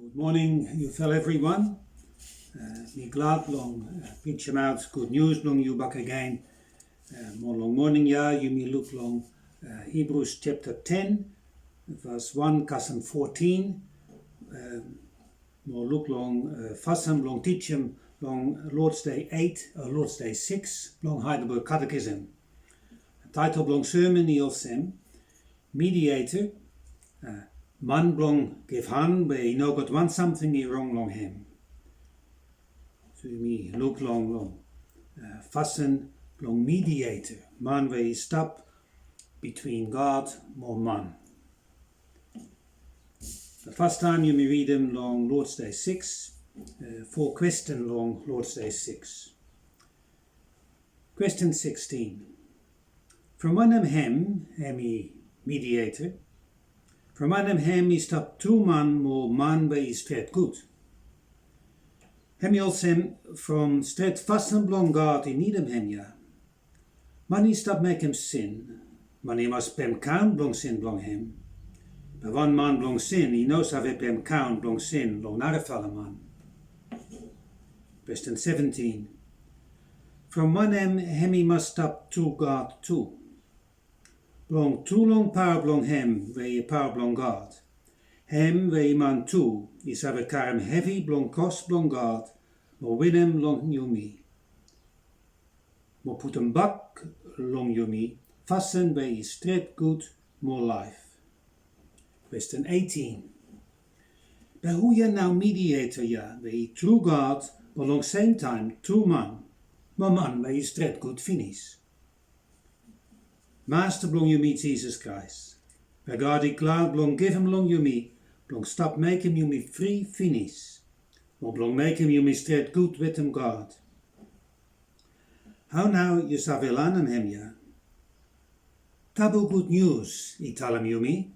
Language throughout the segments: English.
Good morning, you fel everyone. Me glad long preach him out good news long you back again. More long morning yeah, you me look long Hibrus chapter 10, verse 1, kasem 14. More look long fassem long teach him long Lord's Day 8 or Lord's Day 6 long Heidelberg Catechism. Title long sermon Nielsen, Mediator. Man blong givhan, we no got want something he wrong long him. So me look long fasten long mediator. Man we stop between God more man. The first time you may read him long Lord's Day 6, 4 question long Lord's Day 6. Question 16. From one of him mediator. From einem hem is stap 2 man more man bij is stret goed. Hem als hem from stret vasten blong God in niedem hem ja. Man is stap make hem sin. Man he must pem count blong sin blong hem. Bij one man blong sin, he knows have pem count blong sin blong narrefalle man. Question 17. From one hem he must stap to God too. Blong too long power blong hem, where power blong God. Hem where man too, is have karm heavy blong cost blong God, more win hem long you me. More put hem back long you me, fasten where is straight good, more life. Question 18. Bij hoe je nou mediator ja, where true God, but long same time true man, maar man where is straight good finish. Master blong you me Jesus Christ. By God he cloud blong give him long you me, blong stop make him you me free finish. Or blong make him you me straight good with him God. How now you savil aan hem ja? Tabu good news, he tell him you me.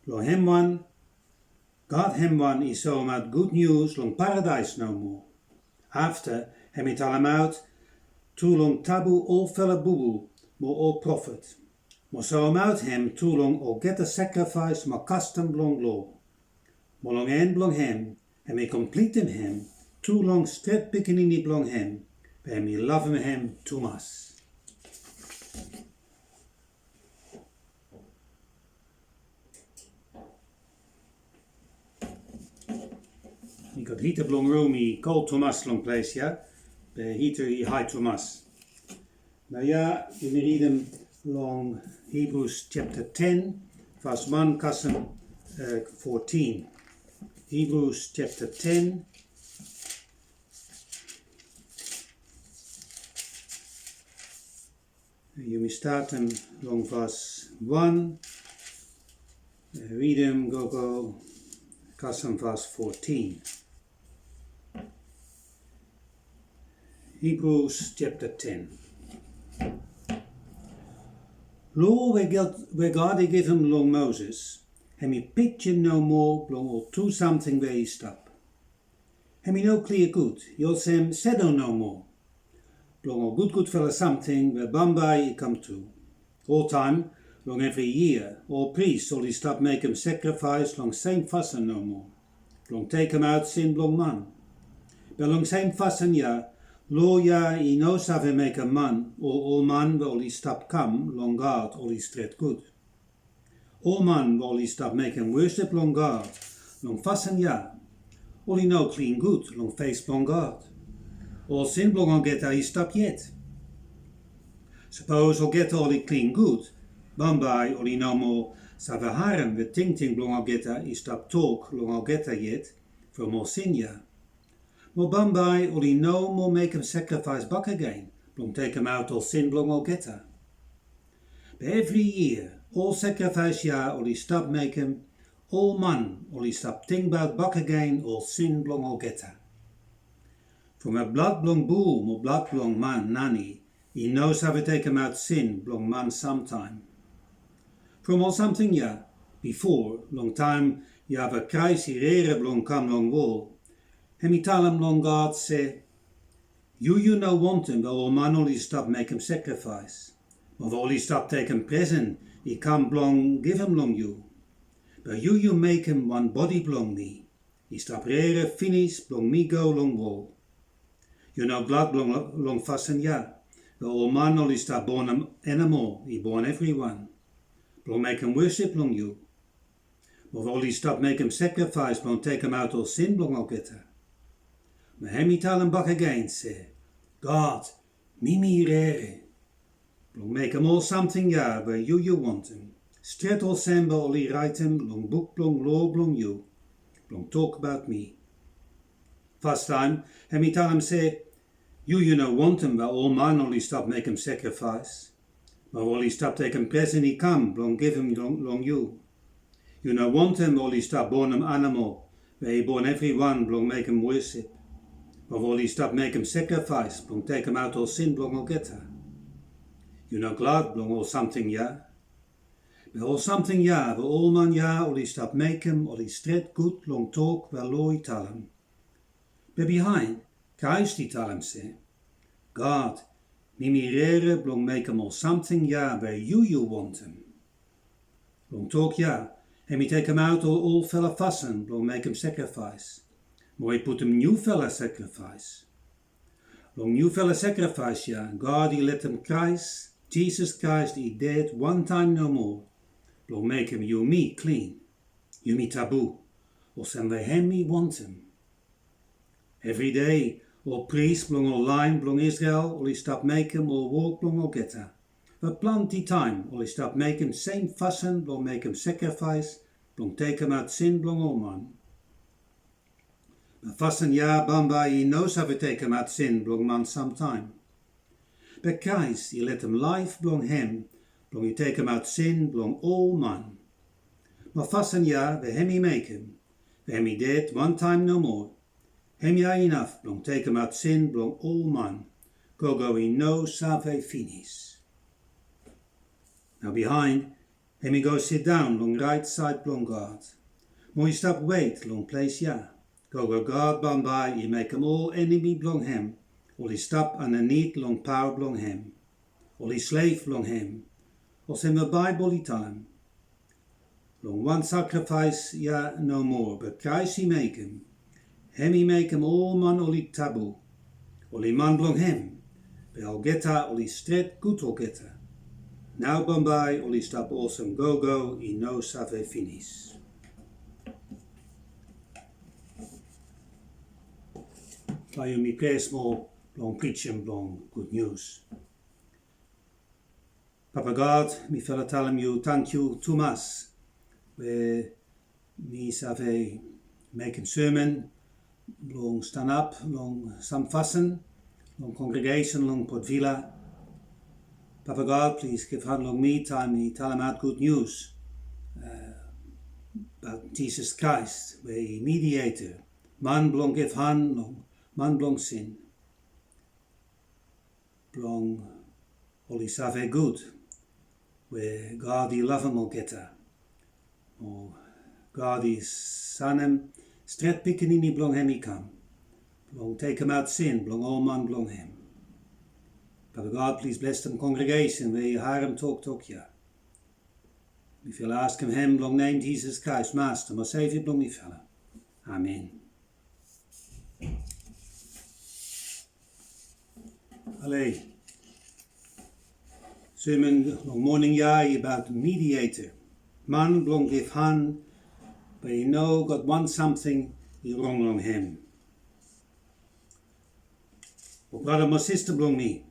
Blong him one, God him one is so out good news long paradise no more. After him he tell him out, too long tabu all fella boeboe, more all prophet. More so out him too long all get a sacrifice, maar custom blong law. More long end blong hem, and me complete him, too long stret pickaninny blong hem, bij me love him too much. Ik got heater blong roomy, cold Thomas long place, ja? Bij heater Heid Thomas. Nou ja, we read hem long Hibrus chapter 10, verse 1, kasem 14. Hibrus chapter 10. You may start him long verse 1. Read him, go, kasem verse 14. Hibrus chapter 10. Law where God he give him long Moses, hem he picture no more, blong all to something where he stop. Hem he no clear good, you'll say him sedo no more. Blong all good fella something where Bambai he come to. All time, long every year, all priests all he stop make him sacrifice long same fasten no more. Blong take him out sin blong man. But long same fasten ja, Law ja, he knows have him make a man, or all man will he stop come, long God, all he straight good. All man will he stop make him worship long God, long fasten ja. All he know clean good, long face long God. All sin long on get he stop yet. Suppose all get all he clean good, bambai all he no more save harem with ting blong on get he stop talk long on get yet, from all sin ja. More bambai, all he no more make him sacrifice back again, blong take him out all sin blong all geta. But every year, all sacrifice ja, all he stop make him, all man, all he stop think about back again, all sin blong all geta. From a blood blong boom or blood blong man nanny, he knows how to take him out sin blong man sometime. From all something ja, before, long time, you have a kruis hirere blong come long wall. En me tell him long God say, you no want him, but all man only stop make him sacrifice. Of all he stop take him present, he come blong give him long you. But you make him one body blong me. He stop rere finish blong me go long wall. You know glad long fasten ja. The old man only stop born him animal, he born everyone. Blong make him worship long you. But only stop make him sacrifice, blong take him out all sin blong al get her. Maar hem tell him back again, say, God, mimi rere. Blong make him all something ja, where you want him. Stret all semba only write him, long book blong law blong you. Blong talk about me. First time, hem tell him say, you know want him, where all man only stop make him sacrifice. Maar only stop take him present he come, blong give him long you. You know want him, only stop born him animal, where he born everyone, blong make him worship. Maar only stop make him sacrifice, blong take him out all sin, blong al get her. You know glad, blong all something ja. Bij all something ja, bij all man ja, only stop make him, only stret good, long talk, wel loy tell him. But behind, Christ he tell him say, God, mimi rere, blong make him all something ja, where you want him. Blong talk ja, and me take him out all fella fassen, blong make him sacrifice. Maar he put him new fella sacrifice. Long new fella sacrifice ja, God he let him Christ, Jesus Christ he dead one time no more. Blong make him you me clean, you me taboo, or send we him me want him. Every day, all priest blong all line blong Israel, all he stop make him all walk blong all get her. But plenty time, all he stop make him same fassen, blong make him sacrifice, blong take him out sin blong all man. But fassen ja, bamba he knows how to take him out sin blong man sometime. But Christ he let him life blong him, blong he take him out sin blong all man. Maar fassen ja, we hem he make him, we hem he dead one time no more. Hem ja enough, blong take him out sin blong all man. Go he no save finis. Now behind, hem he go sit down long right side blong God. More he stop wait long place ja. Go God ban by, he make him all enemy blong him. All he stop underneath long power blong him. All he slave blong him. All him a Bible he time. Long one sacrifice ja no more, but Christ he make him. Hem he make him all man all he taboo. All he man blong him. Bij al geta all he stret goed al geta. Now ban by all he stop awesome go he no save finis. Ga je me play small blong preaching blong good news. Papa God, me fella tell him you thank you too much. We me save making sermon, long stand up, long some fasten, long congregation, long port villa. Papa God, please give hand long me time, me tell him out good news about Jesus Christ, we mediator, man blong give hand, long man blong sin, blong holy save good, where God he love him all geta. Oh, God is son him, stret pickenini blong hem he come. Blong take him out sin, blong all man blong him. Papa God, please bless them congregation where you hear him talk ja. If you'll ask him blong name Jesus Christ, Master, maar Savior blong me fella. Amen. Allee. Sermon long morning ja about Mediator. Man blong givhan, but you know God wants something, he wrong long him. Oh brother, my sister blong me.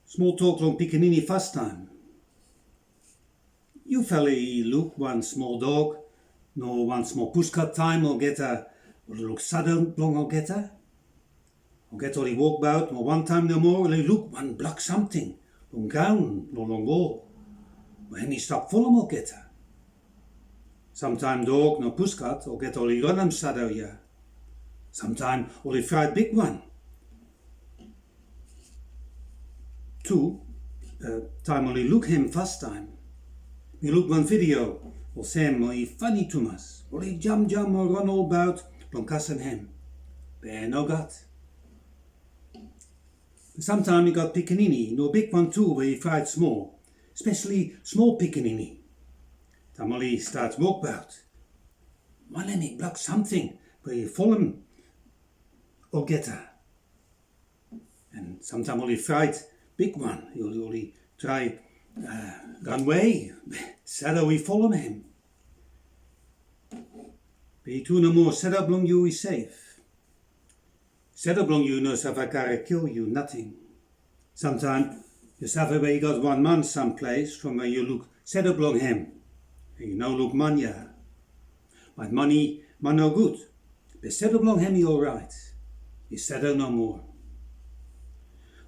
Small talk long pickaninny fast time. You fella he look one small dog, no one small pushcut time or get a look sudden blong or get a. Or get all he walk about, or one time no more, he look one block something, long gown, long go. When he stop follow him or get her. Sometime dog no puskat or get all he run him shadow ya. Sometime all he fried big one. Two, time only look him fast time. Me look one video, or Sam or he funny to us. Or he jump or run all about, long cussing him. Bear no got. Sometime he got pickaninny, no big one too where he fried small. Especially small pickaninny. Tamali starts walk about. One let me block something where you follow him or get her. And sometimes only fright big one. You'll only try run away. Shadow we follow him. But he do no more. Shadow blong you is safe. Shadow blong you knows if I can kill you, nothing. Sometimes you have where you got one man someplace from where you look shadow blong him. And you know look man yeah. But money man no good. But shadow blong him you alright. You shadow no more.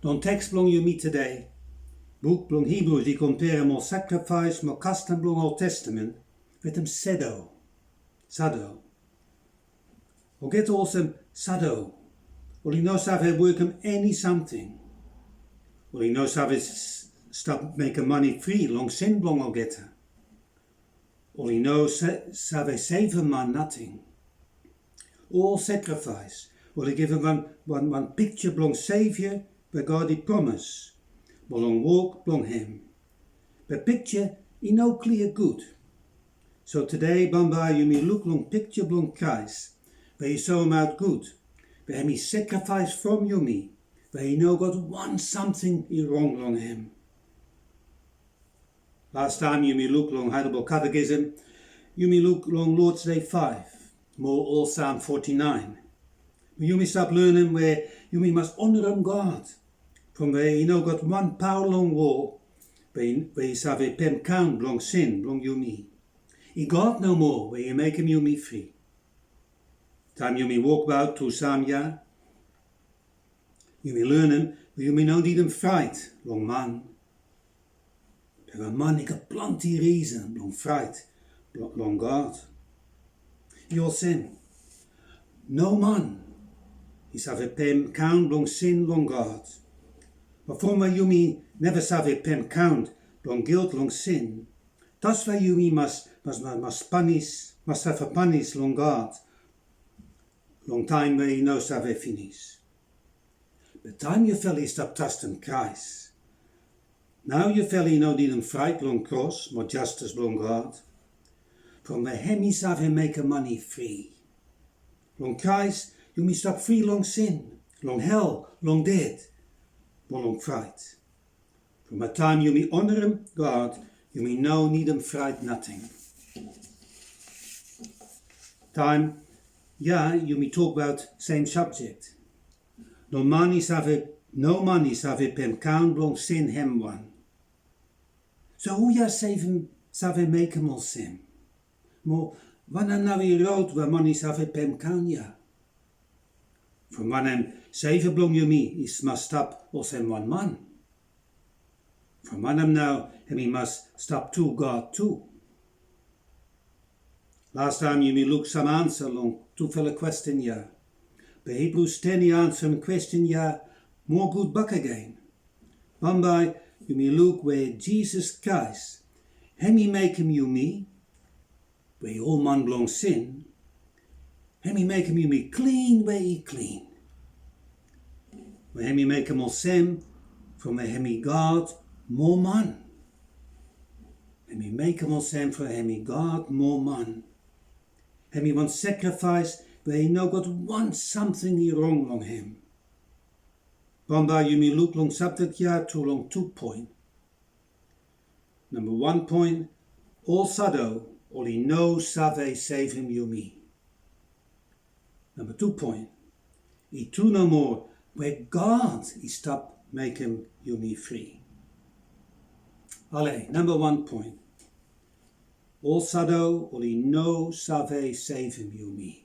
Don't text blong you meet today. Book blong Hibrus die compare more sacrifice, more custom blong Old Testament with them shadow. Shadow. Or get also shadow. Well he knows how to work him any something. Well he knows how to stop making money free long sin blong or get her. Well he knows how to save him man nothing. All sacrifice. Well he give him one picture blong Savior where God he promise. Blong walk blong him. But picture he no clear good. So today bamba you may look long picture blong Christ. Where he saw him out good. Where he sacrifice from you me. Where he know God want something he wrong long him. Last time you may look long Heidelberg Catechism. You may look long Lord's Day 5. More all Psalm 49. You may stop learning where you may must honor him God. From where you know got one power long war. Where you have a pen count long sin long you me. He God no more where you make him you me free. Time you may walk about to Samya. You may learn him where you may no need him fright long man. But a man ik heb plenty reason long fright long God. You'll sin. No man. He have a pen count long sin long God. But from where you me never have a pen count long guilt long sin. That's why you me must have a punish long God. Long time where you know have a finish. But time you fell stop trusting Christ. Now you fell no need him fright long cross, more justice long God. From where him he have him make a money free. Long Christ you me stop free long sin, long hell, long dead, more long fright. From a time you me honor him God, you me no need him fright nothing. Time, yeah, you me talk about same subject. No money have pen count long sin hem one. So hoe ja save make him all sin. Maar wanneer nou weer rood waar money have pen count ja. From wanneer 7 blong you me is must stop als hem one man. From wanneer now he must stop to God too. Last time you me look some answer long to fill a question ja. By Hibrus 10 the answer a question ja, more good back again. One by you may look where Jesus Christ, him he make him you me, where all man belong sin, him he make him you me clean where he clean. Where him he make him all sin, from where him he God more man. Him he make him all sin for him he God more man. Him he want sacrifice where he know God wants something he wrong on him. Bamba you may look long subject ja to long 2 point. Number 1 point, all sado, all he knows save save him you me. Number 2 point, he do no more where God he stop make him you me free. Allee, number 1 point. All sado, all he knows save save him you me.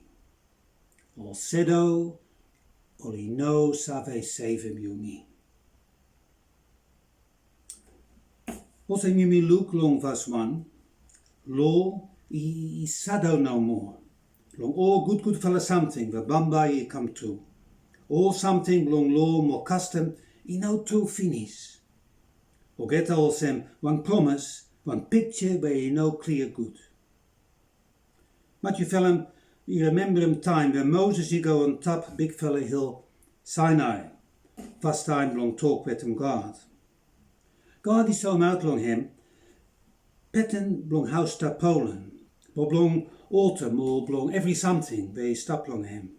All sedo, all he knows save save him you me. Also you me look long verse 1. Lo he sado no more. Long all good fella something where bamba he come to. All something long law more custom he know to finish. Or get also one promise, one picture where he know clear good. But you fell him, you remember him time when Moses he go on top big fella hill Sinai. First time long talk with him God. God he saw him out long him. Petten blong house ta Polen, maar blong autumn or blong every something we stap long hem.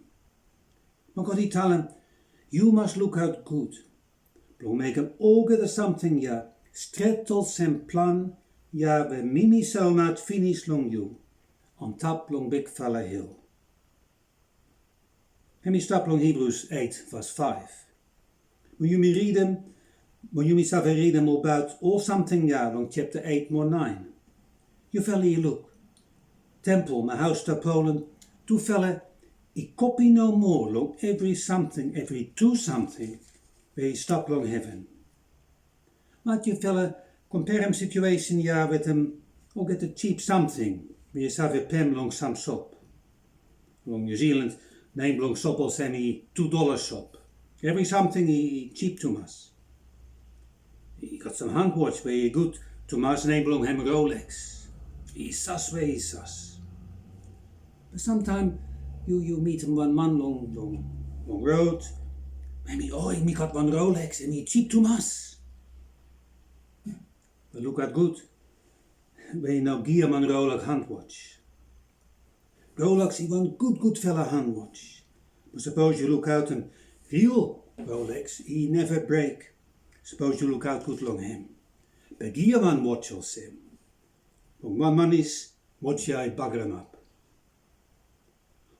Maar God tell him, you must look out good. Blong make him oge the something ja, strettel sem plan, ja we mimi so mat finish long you, on top long big fella hill. En we stap long Hibrus 8 vers 5. When you me read him, when you me save read him about all something ja long chapter 8 more 9. You fella you look. Temple, my house to Poland, two fella, I copy no more long every something, every two something, where you stop long heaven. But you fella compare him situation ja with him, or get a cheap something, where you save a pen long some shop. Long New Zealand, name long shop al semi $2 shop. Every something he cheap to us. He got some handwatch where he good to us name long him Rolex. He sus where he sus. But sometime you meet him one man long road. Maybe me got one Rolex and he cheap to us. But look at good. When you now gear man Rolex handwatch. Rolex he one good fella handwatch. But suppose you look out and real Rolex, he never break. Suppose you look out good long him. But gear man watch or sim. Long one man is watch I bugger him up.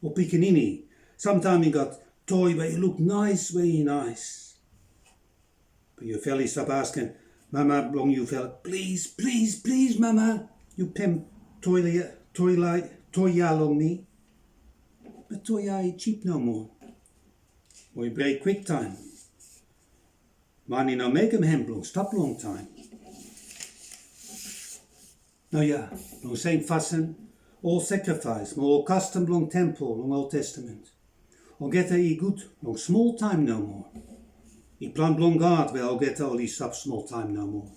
Or Picanini. Sometimes you got toy where you look nice, very nice. But your fella stop asking, Mama, long you fella, please, Mama, you pem toy ya long me. But toy ya cheap no more. Or you break quick time. Money now make him hemblong, stop long time. Nou ja, long same fasten. All sacrifice, more custom long temple, long Old Testament. Or get a good, long small time no more. I plan long guard where I'll get all sub small time no more.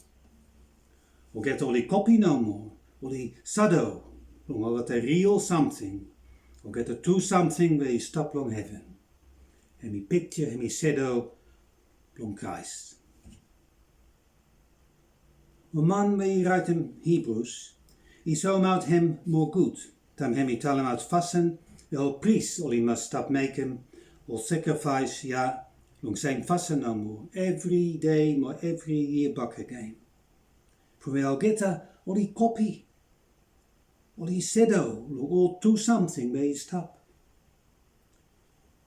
Or get all copy no more. Or sado, long I'll get a real something. Or get a two something where stop long heaven. And me picture and me sado long Christ. A man where write him Hibrus. He so out him more good, dan hem he tell him out fasten, wel priest, or he must stop make him, or sacrifice, ja, long same fasten no more, every day, more every year back again. For wel get or he copy, or he sedo, or do something where he stop.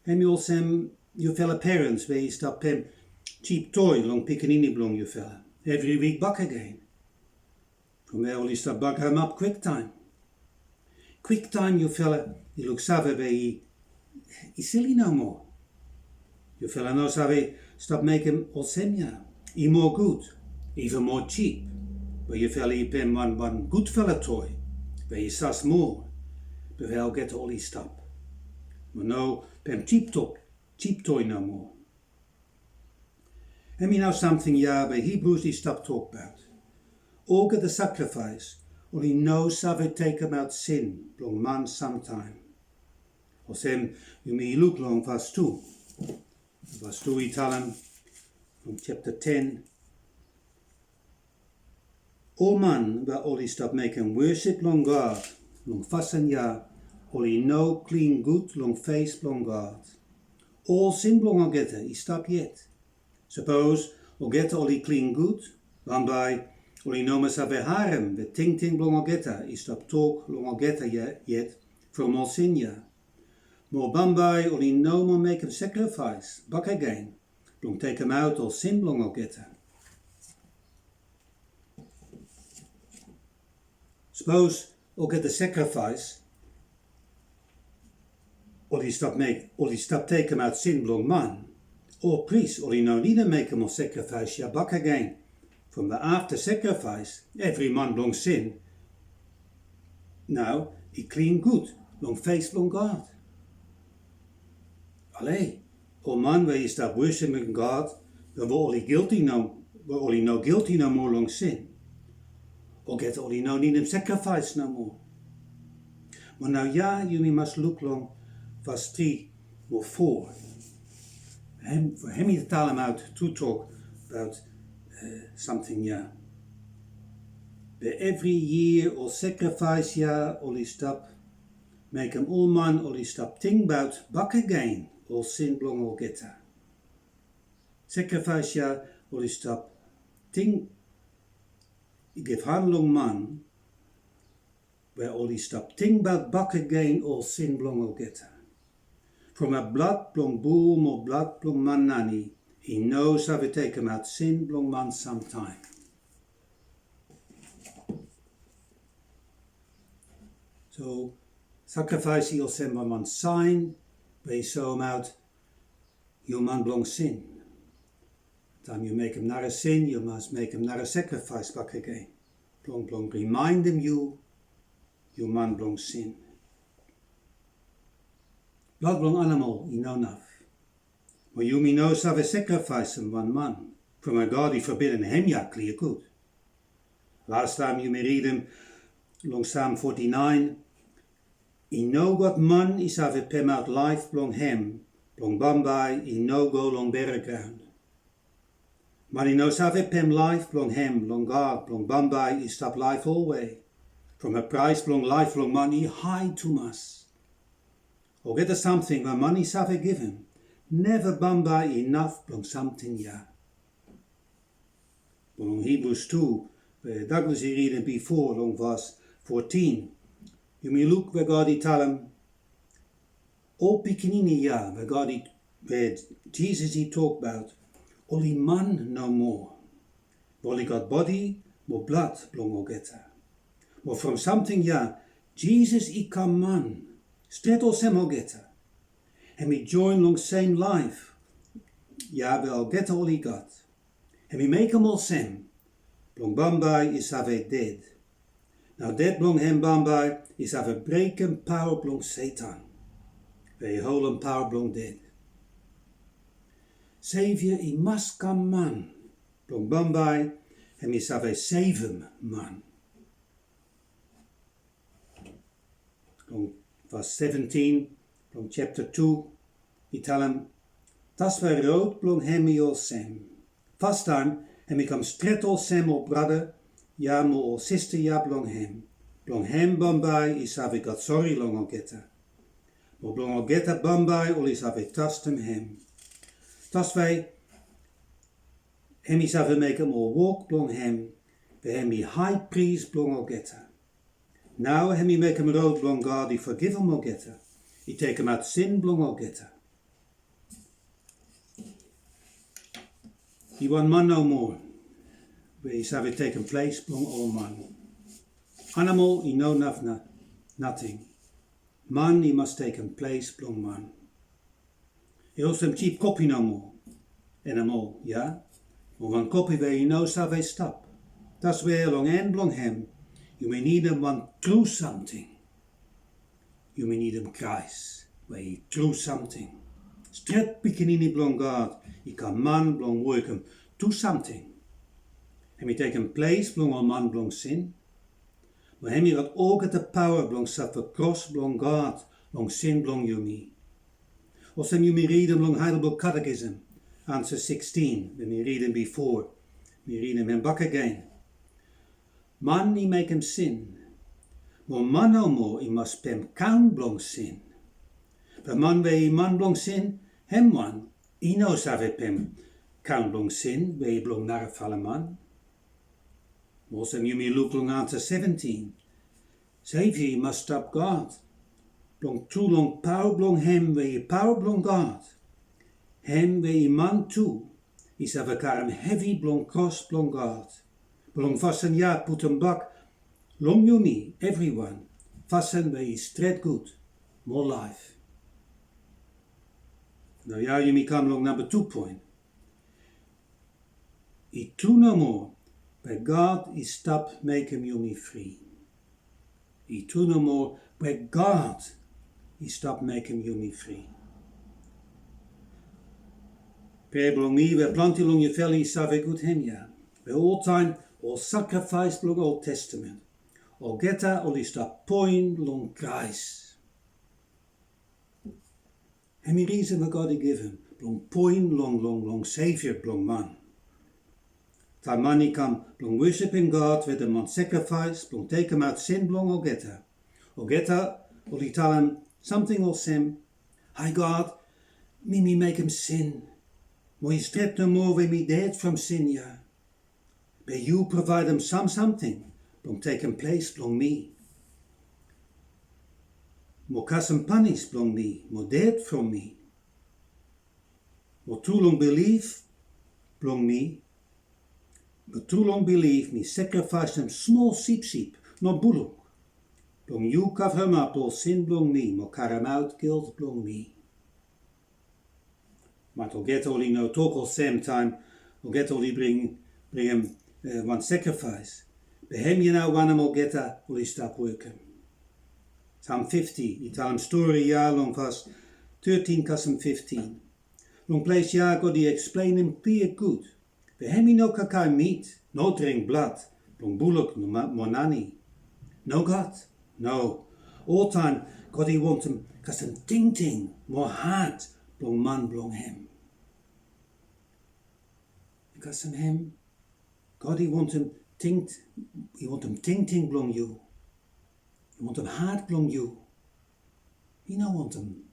Hem you also you fella parents where he stop him cheap toy, long Picanini blong you fella, every week back again. From where he stop bug him up quick time. Quick time, you fella, he look save he silly no more. You fella no save stop make him all semia. He more good, even more cheap. Where you fella he pen one good fella toy, where he sus more. But where get all he stop. But no pen cheap toy no more. And me now something ja by Hibrus he stop talk about. Orga the sacrifice, or he knows save take him out sin, long man sometime. Or sem you me look long verse 2. Verse 2 he tell him from chapter 10. O man, where all he stop making worship long God, long fasten ja, all he know clean good long face long God. All sin long get he stop yet. Suppose or get all he clean good, dan by or he no mas have harem, the ting blong geta, he stop talk long geta yet from all sin ja. More bambai or he no more make him sacrifice, back again, long take him out all sin blong geta. Suppose or get the sacrifice, or he stop take him out sin blong man, or priest or he no need to make him all sacrifice ja back again. From the after sacrifice, every man long sin. Now, he clean good, long face long God. Allee, o man where you stop worshiping God, dan word all he no guilty no more long sin. Or get all he no need him sacrifice no more. Maar nou ja, you must look long, verse 3 or 4. For him to tell him out to talk about something, yeah. Be every year all sacrifice ya all stap, make him all man all stap ting bout back again, all sin blong all getta. Sacrifice ya all stap ting givhan long man, where all stap ting bout back again, all sin blong all getta. From a blood blong bull more blood blong man nanny, he knows how to take him out sin blong man sometime. So, sacrifice your sin by man sign, where you sow him out, you man blong sin. Time you make him not a sin, you must make him not a sacrifice back again. Blong blong remind him you man blong sin. Blood blong animal, you know enough. Maar you me knows how to sacrifice him one man. From a God he forbidden him ya clear good. Last time you may read him, long Psalm 49, he know what man is have a pem out life blong hem, blong bambai, he no go long berreground. Maar he knows have a pem life blong hem, blong God, blong bambai, he stop life alway. From a price blong life blong money high to mas. Or get a something when money have a give him, never bambai enough blong something ya. Blong Hibrus 2, Douglas he read before long verse 14. You may look where God he tell him, all pikinini ya, where Jesus he talk about, only man no more. Only got body, more blood, blong or getta. But from something ya, Jesus he come man, straight all sem or getta. And he join long same life, ja wel getta all he got. And we make him all sem, blong bambai is have a dead. Now dead blong hem bambai is have a breaking power blong Satan. Where je whole power blong dead. Savior, he must come man. Blong bambai, and is have a save him man. Blong verse 17, blong chapter 2, he tell him, tas wij rood blong hem all sem. Fast time, en we come straight all sem all brother, ja mo all sister ja blong hem. Blong hem bambai is have got sorry long al getta. Maar blong al getta bambai all is have tast hem. Tas wij hem is have make him all walk blong hem. We hem he high priest blong al getta. Now hem he make him rood blong God, he forgive him al getta. He take him out sin blong al getta. He want man no more. Where he have taken place blong all man. Animal he know nothing. Man he must take place blong man. He also hem cheap copy no more. En hem all, ja? Maar one copy where he knows how they stop. That's where long en blong hem. You may need him one true something. You may need him Christ. Where he true something. Straight beginning blong God. He kan man blong work him to something. En we take him place blong al man blong sin. Maar hem hier had ook het de power blong suffer cross blong God, blong sin blong you me. Of then you may read him blong Heidelberg Catechism, answer 16, when we read him before, we read him back again. Man he make him sin, maar man no more he must pem count blong sin. But man where he man blong sin, hem man, he knows have pem count blong sin, where he blong narfallen man. Also, you may look long answer 17. Savior, you must stop God. Blong too long power blong hem, where you power blong God. Hem where you man too. Is have a karm heavy blong cross blong God. Blong vassen ja put hem back. Long you me, everyone. Vassen where you straight good. More life. Now ja, you may come long number 2 point. He too no more. Where God is stop making you me free. He too no more. Where God is stop making you me free. Pray belong me, where plenty long your valley save good him ya. Where all time, all sacrifice belong Old Testament. All getta, all is stop point long Christ. And me reason what God he give him. Long point long Savior, long man. Time money come blong worshiping God with them on sacrifice, blong take him out sin blong ogeta. Ogeta will he tell him something or sim. Hi God, me make him sin. Mooi stret no more when me dead from sin ja. But you provide him something, blong take him place blong me. Mo custom punish blong me, mo dead from me. Mo too long believe blong me. But too long believe me sacrifice him small sheep, no bullock. Blong you cover him up all sin blong me, mo car him out guilt blong me. Maar to get all he no talk all same time, or get all he bring him one sacrifice. Bij hem je nou wanneer mo get all he stop working. Psalm 50, he tell him story ja long was 13 custom 15. Long place ja God he explain him clear good. Bij hem he no kakai meat, no drink blood, long bullock no monani. No God, no. All time God he want him custom ting more hard, blong man blong hem. Custom hem, God he want him ting blong you. He want him hard blong you. He no want him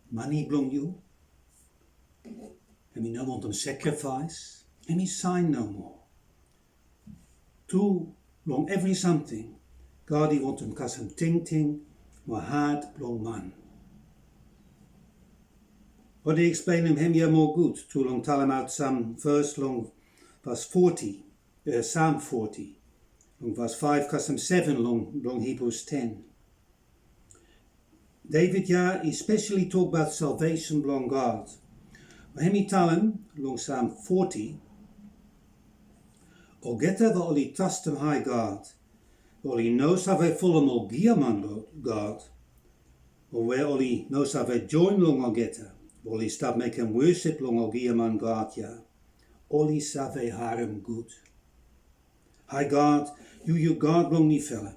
money blong you. And he no want him sacrifice. And he sign no more. Too long every something. God he want him custom ting more hard blong man. What he explain him yeah more good. Too long tell him out some verse long verse 40. Psalm 40. Long verse 5 custom 7 long Hibrus 10. David ja especially talk about salvation belong God. Maar hem he tell him long Psalm 40. O geta wa oli trust him high God. Oli knows how I follow mo givhan God. Or where oli knows how I join long o geta. Oli stop make him worship long o givhan God ja. Oli save harem good. Hi God, you God long me fella.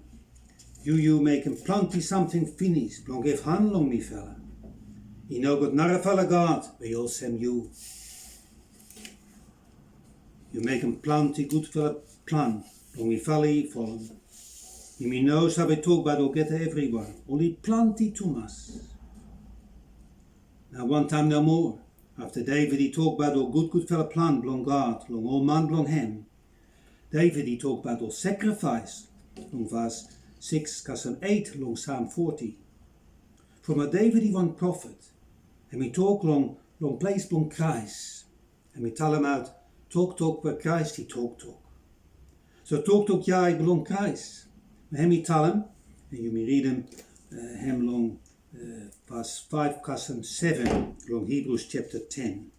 You make him plenty something finish, long givhan long me fella. He no good narre fella God, we all sem you. You make him plenty good fella plan, long me fella follow. Me knows how we talk about or get everyone, only plenty too much. Now one time no more. After David he talk about all good fella plan blong God, long all man blong him. David he talk about all sacrifice, long verse 6 custom 8 long Psalm 40. From a David he one prophet, and we talk long place blong Christ, and we tell him out talk where Christ he talk. So talk ja I belong Christ. Hem he tell him, and you may read him long verse 5 custom 7 long Hibrus chapter 10.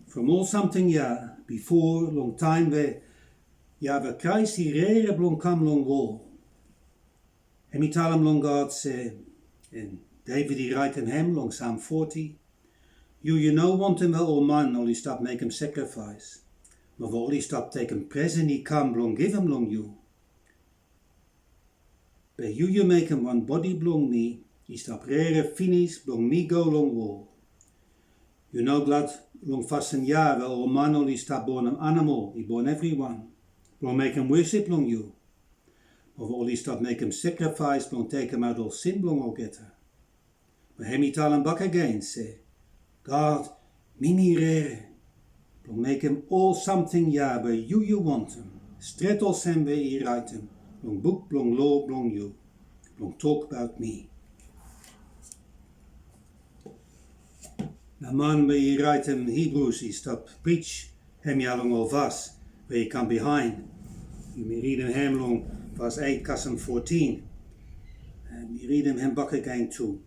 From all something ja before long time where Christ he rere blong come long wall. Hem he tell him long God say, and David he write him long Psalm 40. You know want him wel all man, only stop make him sacrifice. Maar we only stop take him present he come blong give him long you. Bij you make him one body blong me, he stop rere finish blong me go long wall. You know glad long vasten ja wel all man only stop born him animal, he born everyone. Blong make him worship long you. Maar we only stop make him sacrifice blong take him out all sin blong all getter. Maar hem he tell him back again say, God, me rere. Blong make him all something ja by you want him. Stret all sem where he write him. Blong book, blong law, blong you. Blong talk about me. Now man where he write him Hibrus he stop preach hem ja long all vas where he come behind. You may read him long verse 8 custom 14. And you read him back again too.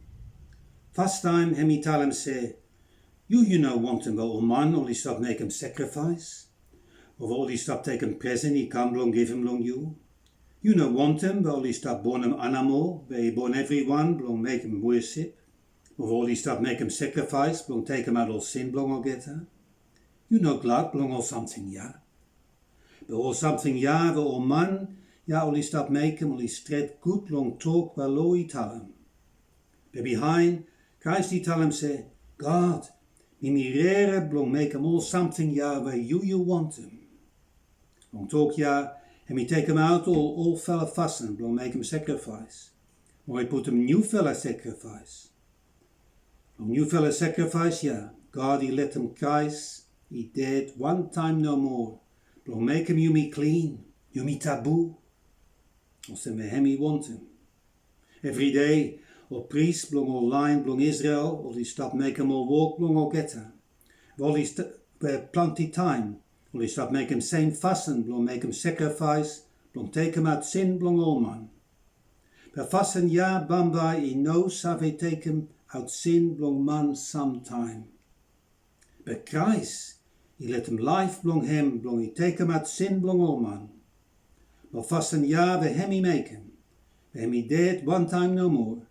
First time him he tell him say, You know want him wel man, only stop make him sacrifice. Of only stop take him present, he come long give him long you. You know want him, but only stop born him animal, where he born everyone, blong make him worship. Of only stop make him sacrifice, blong take him out all sin, blong all get her. You know glad, blong all something ja. But all something ja, but all man, ja only stop make him, only stret good long talk, well low he tell him. But behind, Christ he tell him say, God, Mi rere blong make him all something ja where you want him. Blong talk ja, and me take him out all fella fasten, blong make him sacrifice. Or I put him new fella sacrifice. Blong new fella sacrifice, ja, God he let him Christ, he dead one time no more. Blong make him you me clean, you me taboo. Or se me hem he want him. Every day, or priest blong all line, blong Israel, or die stap make him all walk, blong all getta. While he plenty time, or die stap make him same fasten, blong make him sacrifice, blong take him out sin, blong all man. Per fasten ja, bambai, he knows have take him out sin, blong man sometime. Per Christ, he let him life, blong hem, blong he take him out sin, blong all man. Maar fasten ja, we hem he make him. We hem he dead one time no more.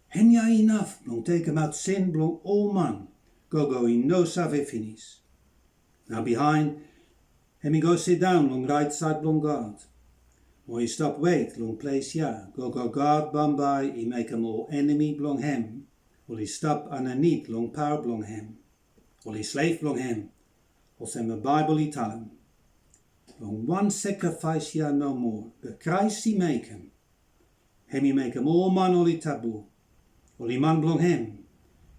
Hem ja enough, blong take him out sin, blong all man. Go he no save finish. Now behind, hem he go sit down, long right side, blong guard. Or he stop wait, long place ja. Go guard, bambai, he make him all enemy, blong hem. Or he stop underneath, long power, blong hem. Or he slave, blong hem. Or sem a Bible he tell him. Long one sacrifice ja no more. The Christ he make him. Hem he make him all man all he taboo. All he man blong hem.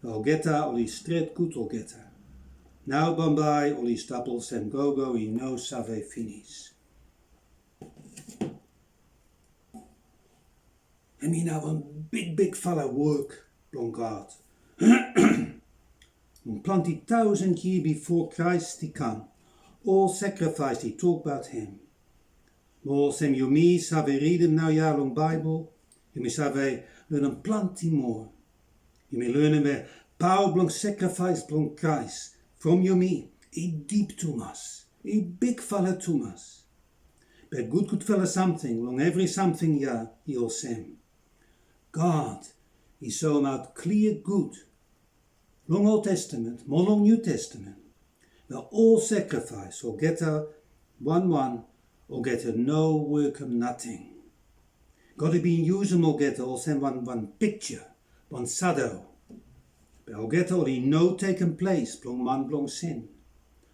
Al getta all he stret goed all getta. Now bambai all he stappels and go he no save finish. Hem he now een big fella work blong God. Plenty 1,000 years before Christ he come. All sacrifice he talk about him. More sem you me save read him now ja long Bible. You may save learn him plenty more. You may learn him where power blong sacrifice blong Christ. From you me, he deep to us. He big fella to us. But good fella something, long every something ja, he all sem. God, he saw him out clear good. Long Old Testament, more long New Testament. Well, all sacrifice, or get a 1-1, or get a no work of nothing. God had been using or get all send one picture, one shadow. But or get all he no taken place, blong man, blong sin.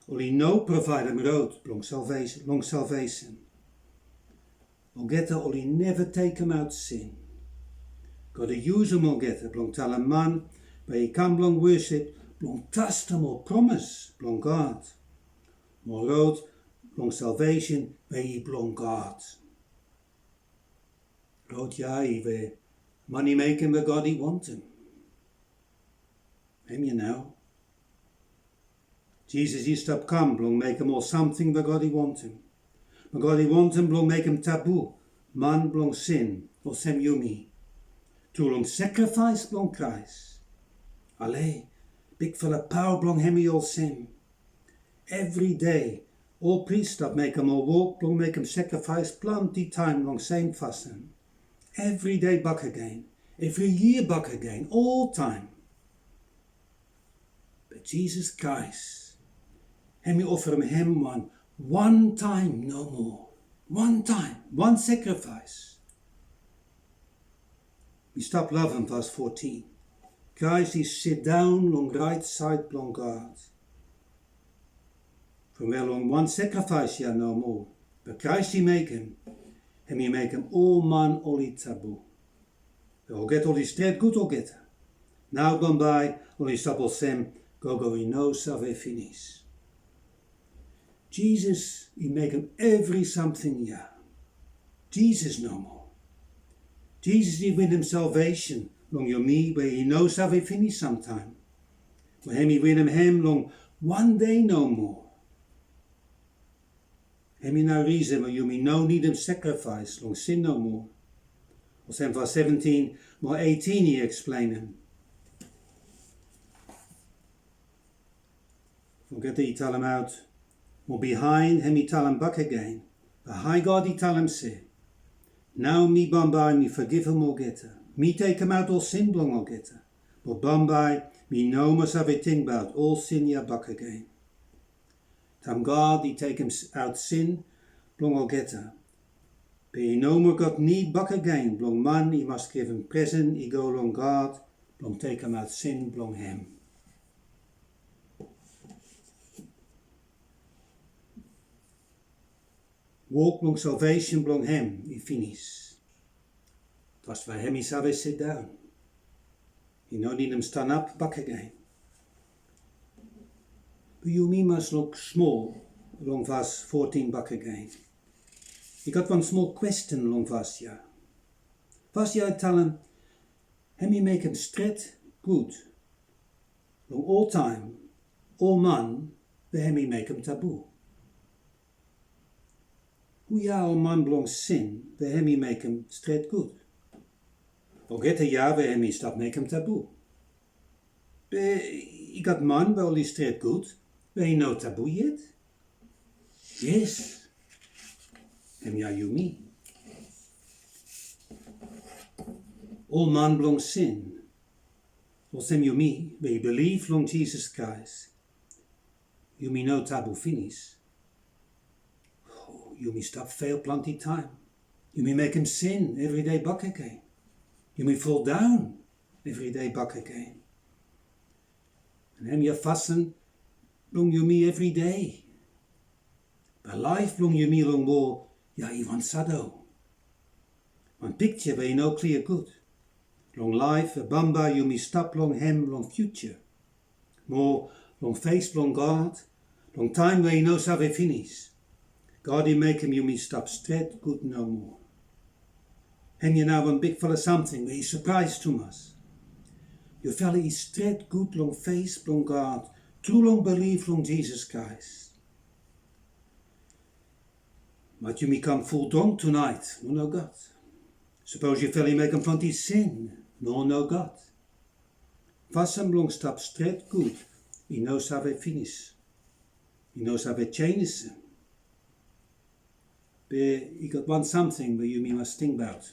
All he no provide him road, blong salvation. Or get all he never take him out sin. God had use him or get a blong tell a man, where he can blong worship, blong trust him or promise, blong God. More road, blong salvation, where he blong God. Rood ja, he where money making where God he want him. Hem you now. Jesus he stop come, blong make him all something where God he want him. Where God he want him, blong make him taboo. Man blong sin, or sem you me. To long sacrifice blong Christ. Allee, big fella power blong hem he all sin. Every day, all priests that make him all walk, blong make him sacrifice plenty time long same fasten. Every day back again, every year back again, all time. But Jesus Christ, hem he offer him one time no more. One time, one sacrifice. We stop love him, verse 14. Christ he sit down long right side blong God. From where long one sacrifice ja no more. But Christ he make him. And he make him all man all he taboo. Al get all he stret good al get. Now gone by, all he stop all sem, go he no save finish. Jesus, he make him every something ja. Jesus no more. Jesus he win him salvation, long your me, where he knows how he finish sometime. For him he win him long one day no more. Hem he now reason where you me no need him sacrifice, long sin no more. Or sem verse 17, more 18 he explain him. Forget that he tell him out. More behind him he tell him back again. The high God he tell him say. Now me bambai me forgive him or get her. Me take him out all sin blong or get her. But bambai me no must have a thing about all sin ya back again. Tam God he take him out sin blong or get her. But he no more got need back again. Blong man he must give him present he go long God. Blong take him out sin blong him. walk long salvation blong hem I finish. Was for him is always sit down. You know need him stand up back again. But you me must look small long verse 14 back again. I got one small question long verse ja. Was ja tell him he make him straight good. Long all time, all man, we hem make him taboo. Hoe ja all man blong sin, we hem make him straight good. Og het ja we hem stop make him taboo. I got man wel die straight good, we no taboo yet? Yes. Hem ja you me. All man blong sin. Well, sem you me, where you believe long Jesus Christ. You me no taboo finish. Oh, you me stop fail plenty time. You me make him sin every day back again. You me fall down every day back again. And hem you fasten long you me every day. By life long you me long more, ja even sado. One picture where you no clear good. Long life, a bamba, you me stop long hem, long future. More, long face, long God, long time where you know how we finish. God, he make him, you me stop straight good no more. Hem you now one big fella something where he surprised to us. You fella is straight good long face, long God, true long believe long Jesus Christ. But you me come full drunk tonight, no God. Suppose you fella make him from his sin. No God. Vast hem long stap straight good. He knows how we finish. He knows how we change him. But he got one something where you me must think about.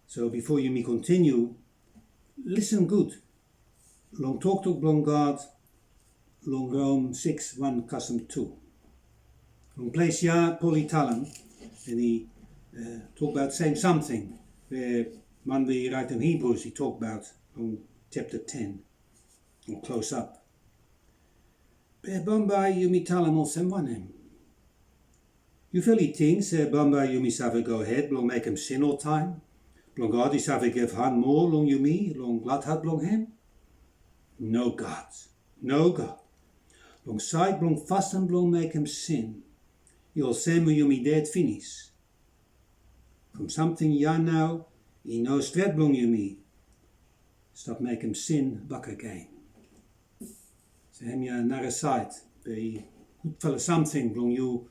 So before you me continue, listen good. Long talk to long God. Long Rome 6, 1 custom 2. Long place ja polytalum. And he talk about saying something. Man we write in Hibrus, he talk about on chapter 10, or close up. Bombay you me tell him all some one him. You feel he thinks, Bombay you me save go ahead, long make him sin all time. Long God he save givhan more, long you me, long glad had long him. No God, no God. Long side, long fast and long make him sin. You'll say me you me dead finish. From something ja now, he knows straight blong you me. Stop make him sin back again. So hem je naar een side, bij goed fella something blong you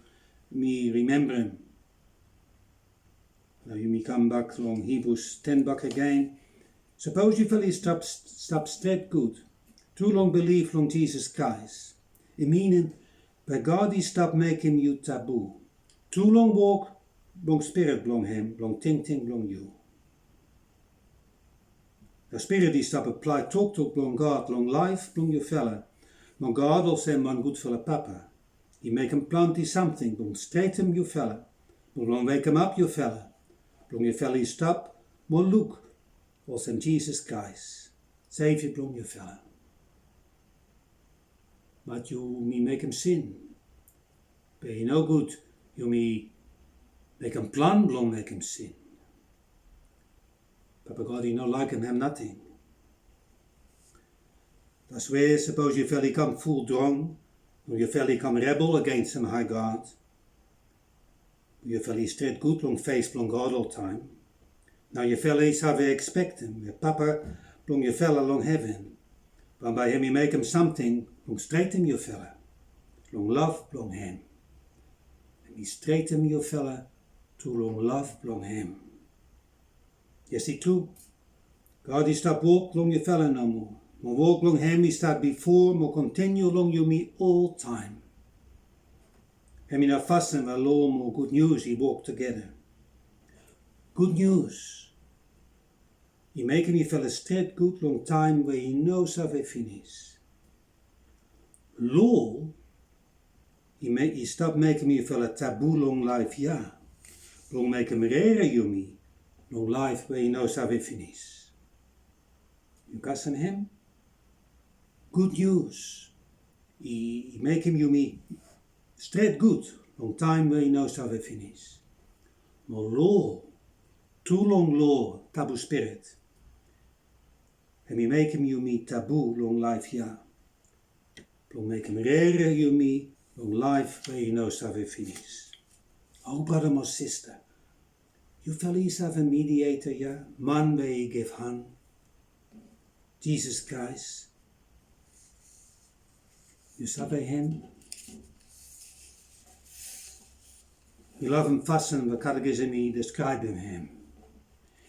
me remember him. Now you me come back long Hibrus 10 back again. Suppose you fella stop straight good. Too long believe long Jesus Christ. I mean by God he stop make him you taboo. Too long walk, blong spirit blong him, blong ting blong you. The spirit die stop apply talk blong God, blong life, blong you fella. Blong God will send man good fella papa. He make him plenty something, blong straight him you fella. Blong wake him up you fella. Blong you fella he stop, more look, will send Jesus Christ. Save you blong you fella. But you me make him sin. But you no good, you me make him plan, blong make him sin. Papa God, he no like him nothing. That's where suppose you feel he come full drunk, or you feel he come rebel against him high God. You feel he straight good, long face, blong God all time. Now you feel he's how we expect him. Your papa, blong you fella long heaven. But by him he make him something, long straight him you fella. Long love, blong him. And he straight him you fella, to long love, blong him. Yes, he too. God, he stop walk long you fella no more. More walk long him, he start before, more continue long you me all time. Him in a fasten, well, law, more good news, he walk together. Good news. He make him, he fella straight good long time, where he knows how we finish. Law, he stop make him, he fella taboo long life, yeah. Long make him rare you me. Long life where he knows how we finish. You cousin him? Good news. I make him you me straight good, long time we know so we finish. More law, too long law, taboo spirit. And we make him you me taboo, long life yeah. Long make him rare you me, long life we know so we finish. Oh brother or sister, you fellas have a mediator yeah, man we givhan, Jesus Christ. You sabe him? We love him fasten, the catechism describe him.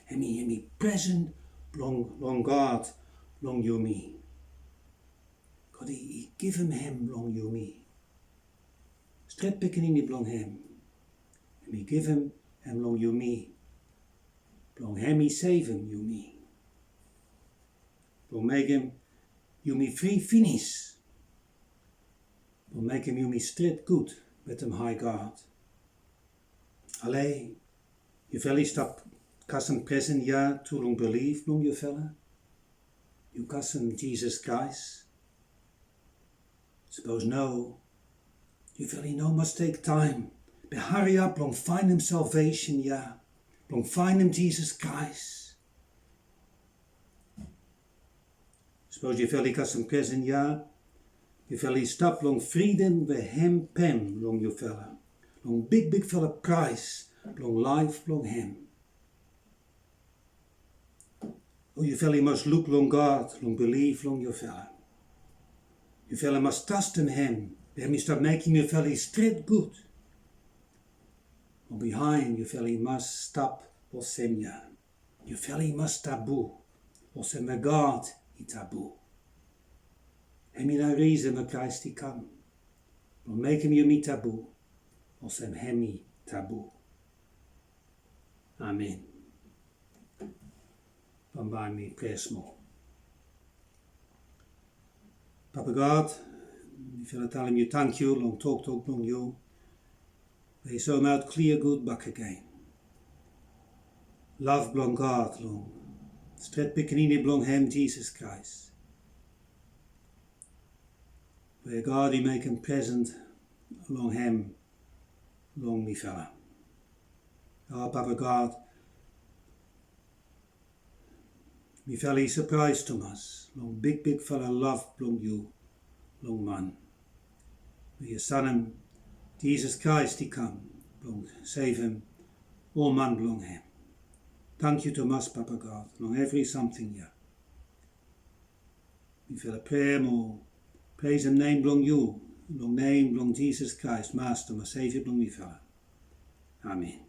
And he present, long God, long you me. God, he give him, long you me. Stret pikken in die blong him. And he give him, long you me. Blong him, he save him, you me. Blong make him, you me free finish. Blong make him, you me straight good, met hem high God. Allee, je vellie stap kassen present ja, too long believe, blong je velle. You kassen Jesus Christ. Suppose no. You vellie no must take time. Be hurry up, long find him salvation, ja. Long find him Jesus Christ. Suppose je vellie kassen present ja. Je vellie stap long freedom we hem pem, long je velle. Long big fella price, long life, long him. Oh, you fella must look long God, long believe, long your fella. You fella must trust in him, let me start making your fella straight good. Or behind you fella must stop or semja. You fella must taboo, or sem met God he taboo. Hem je nou reason met Christ die kan, or make him you me taboo. Or sem hemi taboo. Amen. Dan bij me prayer small. Papa God, we feel tell him you thank you, long talk long you. May so out clear good back again. Love blong God long. Stret pequenini blong hem Jesus Christ. Where God he make him present along him. Long me fella. Oh, Papa God. Me fella he surprised Thomas. Long big fella love long you. Long man. May your son him, Jesus Christ he come. Long save him. All man belong him. Thank you Thomas, Papa God. Long every something yeah. Me fella prayer more. Praise him name belong you. Long name, long Jesus Christ, Master, my Saviour, long me fella. Amen.